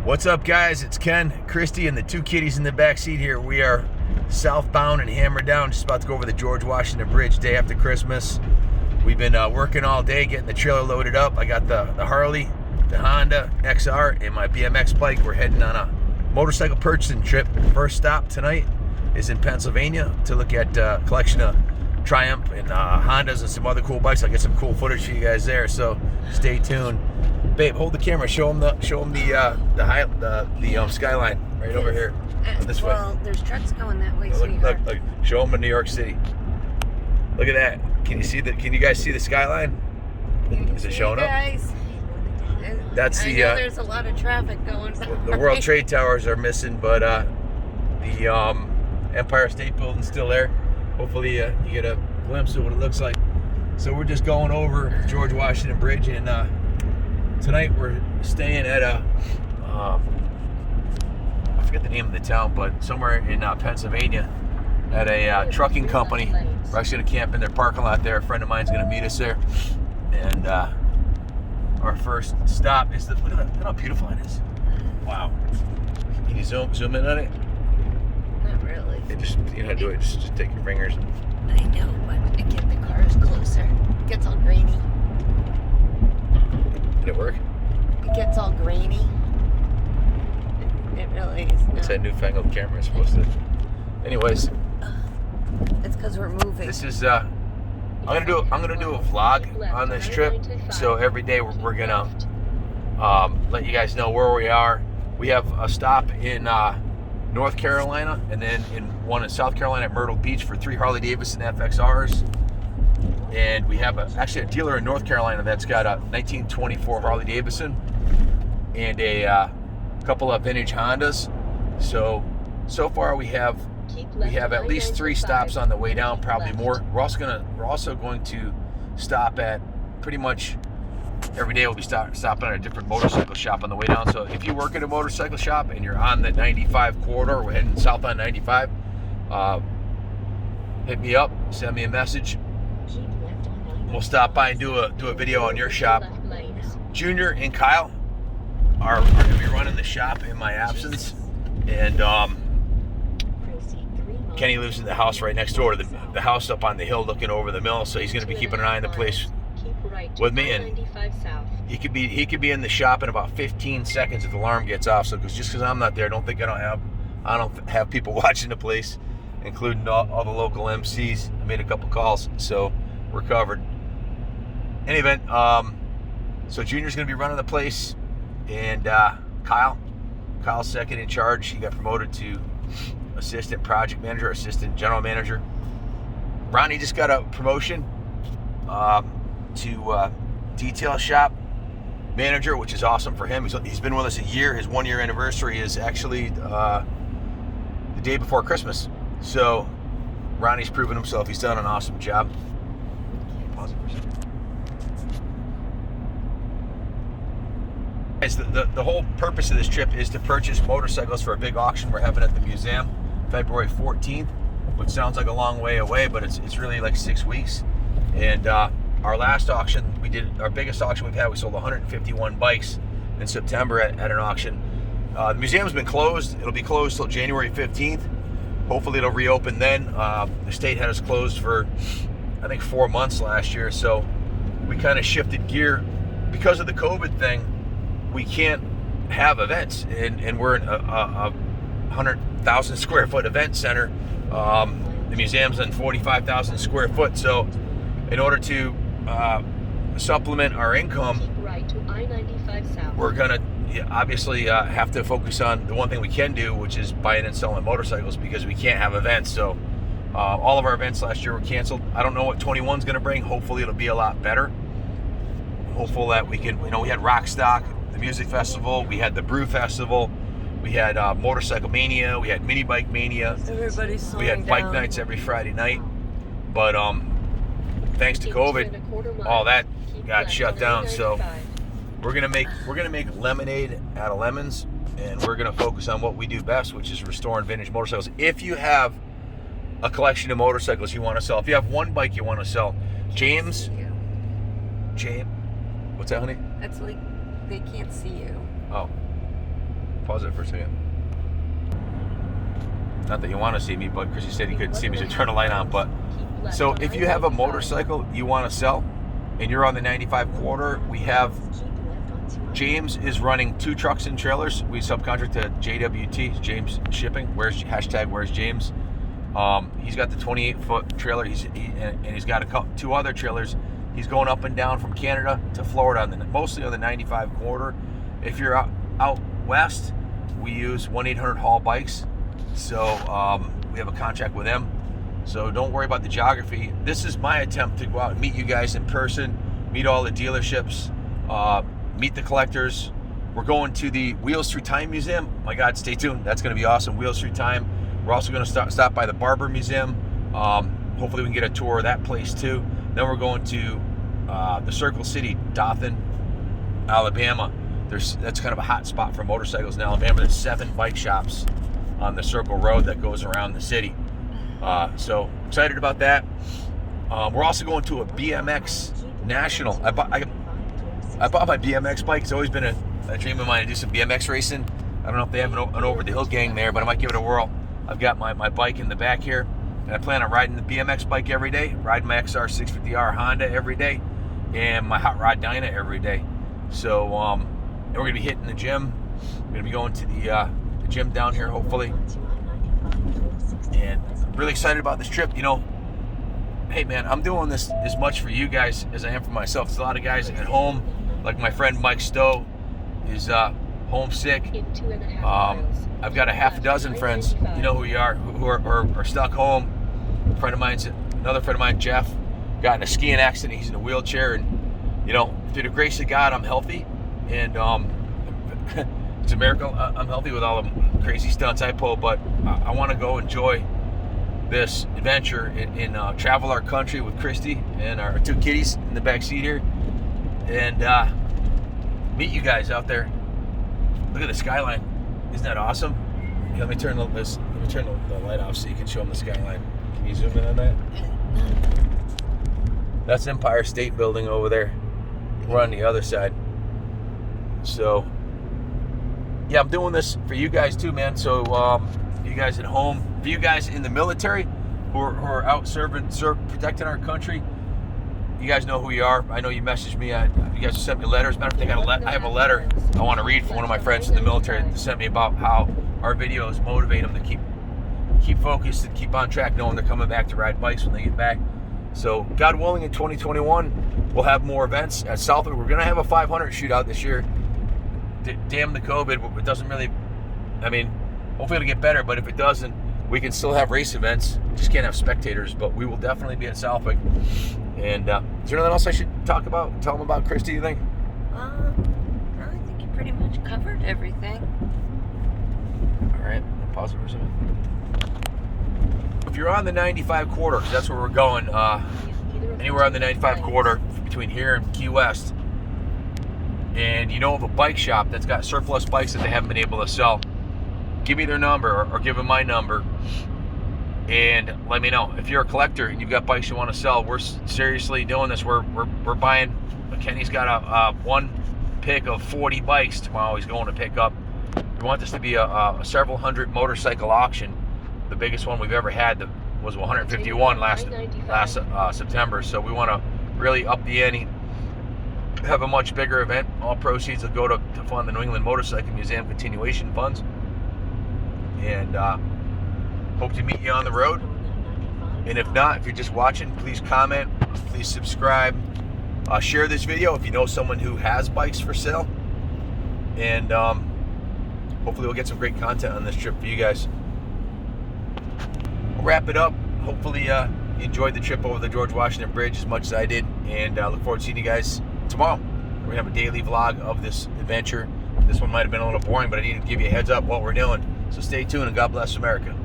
What's up, guys? It's Ken, Christy, and the two kitties in the back seat here. We are southbound and hammered down, just about to go over the George Washington Bridge day after Christmas. We've been working all day, getting the trailer loaded up. I got the Harley, the Honda XR, and my BMX bike. We're heading on a motorcycle purchasing trip. First stop tonight is in Pennsylvania to look at a collection of Triumph and Hondas and some other cool bikes. I'll get some cool footage for you guys there, so stay tuned. Babe, hold the camera. Show them the skyline right over here. This way. Well, there's trucks going that way, sweetheart. Look. Show them in New York City. Look at that. Can you guys see the skyline? Is it showing up? Guys, That's I know there's a lot of traffic going by. The World Trade Towers are missing, but the Empire State Building's still there. Hopefully you get a glimpse of what it looks like. So we're just going over George Washington Bridge, and tonight we're staying at a I forget the name of the town, but somewhere in Pennsylvania at a trucking company. We're actually going to camp in their parking lot there. A friend of mine's going to meet us there, and our first stop is look at how beautiful it is. Wow. Can you zoom in on it? Not really. You know how to do it. Just take your fingers. I know, but again, the car is closer. It gets all grainy. Did it work? It gets all grainy. It really is. What's that newfangled camera supposed to? Anyways, it's because we're moving. this is I'm gonna do a vlog on this trip. So every day we're gonna let you guys know where we are. We have a stop in North Carolina, and then one in South Carolina at Myrtle Beach for 3 Harley Davidson FXRs. And we have actually a dealer in North Carolina that's got a 1924 Harley Davidson and a couple of vintage Hondas. So far we have at least 3 stops on the way down, probably more. We're also going to stop at pretty much every day. We'll be stopping at a different motorcycle shop on the way down. So if you work at a motorcycle shop and you're on the 95 corridor, we're heading south on 95, hit me up, send me a message. We'll stop by and do a video on your shop. Junior and Kyle are going to be running the shop in my absence, and Kenny lives in the house right next door to the house up on the hill looking over the mill, so he's going to be keeping an eye on the place with me, and he could be in the shop in about 15 seconds if the alarm gets off. So because I'm not there, don't think I don't have people watching the place, including all the local MCs. I made a couple calls, so we're covered. In any event, so Junior's going to be running the place, and Kyle's second in charge. He got promoted to assistant project manager, assistant general manager. Ronnie just got a promotion to detail shop manager, which is awesome for him. He's been with us a year. His 1-year anniversary is actually the day before Christmas. So Ronnie's proven himself. He's done an awesome job. Pause it for a second. Guys, the whole purpose of this trip is to purchase motorcycles for a big auction we're having at the museum, February 14th, which sounds like a long way away, but it's really like 6 weeks. And our last auction, our biggest auction we've had, we sold 151 bikes in September at an auction. The museum's been closed. It'll be closed till January 15th. Hopefully it'll reopen then. The state had us closed for, I think, 4 months last year, so we kind of shifted gear. Because of the COVID thing, we can't have events, and we're in a 100,000 square foot event center. The museum's in 45,000 square foot, so in order to supplement our income, we're gonna obviously have to focus on the one thing we can do, which is buying and selling motorcycles, because we can't have events. So all of our events last year were canceled. I don't know what 21's gonna bring. Hopefully it'll be a lot better. Hopeful that we can, we had Rockstock, the music festival, we had the Brew Festival, we had Motorcycle Mania, we had Mini Bike Mania. Everybody's slowing We had bike nights every Friday night, but thanks to COVID, all that got shut down. So we're gonna make lemonade out of lemons, and we're gonna focus on what we do best, which is restoring vintage motorcycles. If you have a collection of motorcycles you want to sell, if you have one bike you want to sell, James, what's that, honey? That's like, they can't see you. Oh. pause it for a second. Not that you want to see me, but Chrissy said he couldn't see me, so turn the light on. But so if you have a motorcycle you want to sell and you're on the 95 quarter, we have James is running 2 trucks and trailers. We subcontract to JWT, James Shipping. Where's James? He's got the 28-foot trailer. And he's got 2 other trailers. He's going up and down from Canada to Florida, mostly on the 95 quarter. If you're out west, we use 1-800-HAUL Bikes. So we have a contract with them. So don't worry about the geography. This is my attempt to go out and meet you guys in person, meet all the dealerships, meet the collectors. We're going to the Wheels Through Time Museum. My God, stay tuned. That's going to be awesome. Wheels Through Time. We're also going to stop by the Barber Museum. Hopefully we can get a tour of that place too. Then we're going to the Circle City, Dothan, Alabama. That's kind of a hot spot for motorcycles in Alabama. There's 7 bike shops on the Circle Road that goes around the city. So excited about that. We're also going to a BMX National. I bought my BMX bike. It's always been a dream of mine to do some BMX racing. I don't know if they have an over the hill gang there, but I might give it a whirl. I've got my bike in the back here, and I plan on riding the BMX bike every day, riding my XR 650R Honda every day, and my Hot Rod Dyna every day. So and we're gonna be hitting the gym. We're gonna be going to the gym down here, hopefully. And I'm really excited about this trip. You know, hey man, I'm doing this as much for you guys as I am for myself. There's a lot of guys at home, like my friend Mike Stowe is homesick. I've got a half a dozen friends, you know who you are, who are stuck home. Another friend of mine, Jeff, got in a skiing accident. He's in a wheelchair, and you know, through the grace of God, I'm healthy, and it's a miracle. I'm healthy with all the crazy stunts I pull, but I want to go enjoy this adventure and travel our country with Christy and our 2 kitties in the back seat here, and meet you guys out there. Look at the skyline. Isn't that awesome? Yeah, let me turn the light off so you can show them the skyline. Can you zoom in on that? That's Empire State Building over there. We're on the other side. So yeah, I'm doing this for you guys too, man. So you guys at home, for you guys in the military who are out protecting our country, you guys know who you are. I know you messaged me. You guys sent me letters. Matter of fact, I have a letter I want to read from one of my friends in the military that sent me about how our videos motivate them to keep focused and keep on track, knowing they're coming back to ride bikes when they get back. So God willing, in 2021, we'll have more events at Southwick. We're going to have a 500 shootout this year. Damn the COVID. It doesn't really, I mean, hopefully it'll get better, but if it doesn't, we can still have race events. Just can't have spectators, but we will definitely be at Southwick. And is there anything else I should talk about? Tell them about, Christy, you think? I think you pretty much covered everything. All right, pause it for a second. If you're on the 95 quarter, because that's where we're going, anywhere on the 95 quarter between here and Key West, and you know of a bike shop that's got surplus bikes that they haven't been able to sell, give me their number or give them my number and let me know. If you're a collector and you've got bikes you want to sell, we're seriously doing this. We're buying. Kenny's got a one pick of 40 bikes tomorrow he's going to pick up. We want this to be a several hundred motorcycle auction. The biggest one we've ever had was 151 last September. So we want to really up the ante, have a much bigger event. All proceeds will go to fund the New England Motorcycle Museum continuation funds. And hope to meet you on the road. And if not, if you're just watching, please comment, please subscribe, share this video if you know someone who has bikes for sale. And hopefully we'll get some great content on this trip for you guys. We'll wrap it up. Hopefully you enjoyed the trip over the George Washington Bridge as much as I did. And look forward to seeing you guys tomorrow. We're going to have a daily vlog of this adventure. This one might have been a little boring, but I needed to give you a heads up what we're doing. So stay tuned, and God bless America.